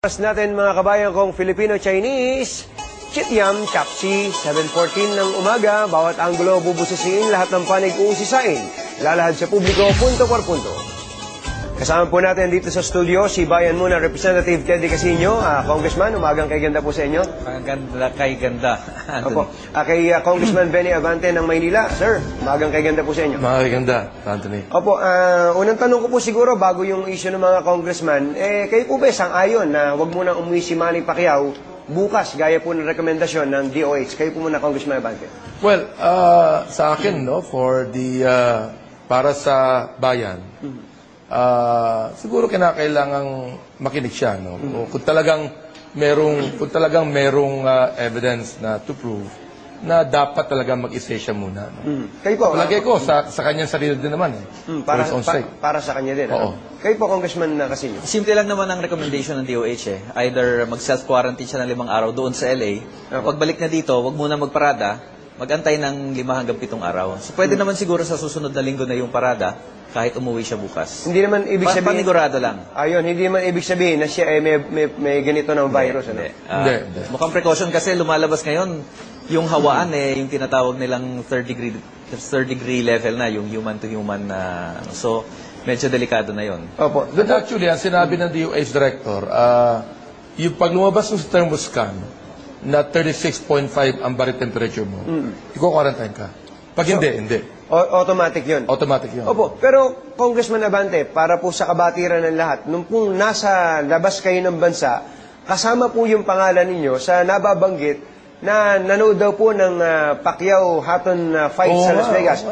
Mas natin mga kabayan kong Filipino-Chinese, Chityam Chapsi, 7:14 ng umaga, bawat anggulo bubusisiin, lahat ng panig uusisain, lalahad sa publiko, punto por punto. Kasama po natin dito sa studio si Bayan Muna Representative Teddy Casino, Congressman, umagang kay ganda po sa inyo. Ganda kay ganda. Opo. Kay Congressman Benny Abante ng Maynila, sir, umagang kay ganda po sa inyo. Mga ganda, Anthony. Opo, unang tanong ko po siguro bago yung issue ng mga congressman, kayo po ba sang-ayon na wag muna umuwi si Manny Pacquiao bukas gaya po ng rekomendasyon ng DOH? Kayo po muna, Congressman Abante. Well, sa akin, no, para sa bayan, siguro kinakailangang makinig siya, no? Kung talagang merong evidence na to prove na dapat talaga mag-essay siya muna, no? Kayo po? Palagay ko, sa kanyang sarili din naman, para, for his own sake. Para sa kanya din. Oo. Kayo po, Congressman Casino. Simple lang naman ang recommendation ng DOH eh. Either mag-self-quarantine siya ng 5 araw doon sa LA. Pagbalik na dito, wag muna magparada, mag-antay ng 5 hanggang 7 araw. So pwede naman siguro sa susunod na linggo na yung parada, kahit umuwi siya bukas. Hindi naman ibig sabihin... Panigurado lang. Ayun, hindi naman ibig sabihin na siya may ganito ng virus. Hindi. Ano? Hindi. Mukhang precaution kasi lumalabas ngayon, yung hawaan yung tinatawag nilang third degree level na, yung human to human na... so, medyo delikado na yon. Opo. But actually, ang sinabi ng DOH Director, yung pag lumabas mo sa thermoscan na 36.5 ang body temperature mo, iko-quarantine ka. Pag hindi. Automatic yun. Automatic yun. Opo. Pero, Congressman Abante, para po sa kabatiran ng lahat, nung pong nasa labas kayo ng bansa, kasama po yung pangalan ninyo sa nababanggit na nanood daw po ng Pacquiao-Hatton fight sa Las Vegas.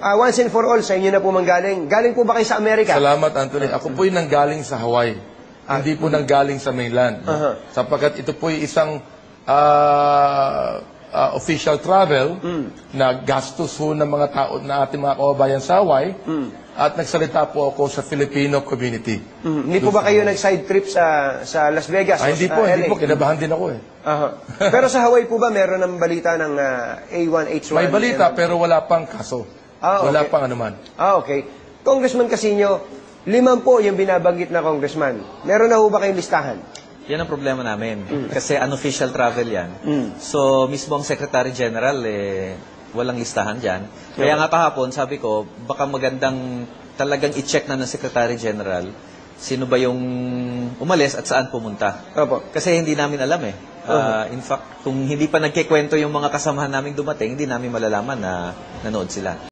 Once and for all, sa inyo na po manggaling. Galing po ba kayo sa Amerika? Salamat, Anthony. Ako po'y nanggaling sa Hawaii. Hindi po nanggaling sa mainland. Sapagkat ito po'y isang official travel na gastos ho ng mga tao na ating mga kababayan sa Hawaii. At nagsalita po ako sa Filipino community. Hindi po ba kayo nag-side trip sa Las Vegas? Hindi po. Kinabahan din ako eh. Pero sa Hawaii po ba meron ng balita ng A1H1? May balita pero wala pang kaso. Wala pang anuman. Okay. Congressman Casino, 5 po yung binabanggit na congressman. Meron na ho ba kayong listahan? Yan ang problema namin. Kasi unofficial travel yan. So, mismo ang Secretary General, walang listahan dyan. Kaya nga kahapon, sabi ko, baka magandang talagang i-check na ng Secretary General sino ba yung umalis at saan pumunta. Opo. Kasi hindi namin alam eh. In fact, kung hindi pa nagkikwento yung mga kasamahan naming dumating, hindi namin malalaman na nanood sila.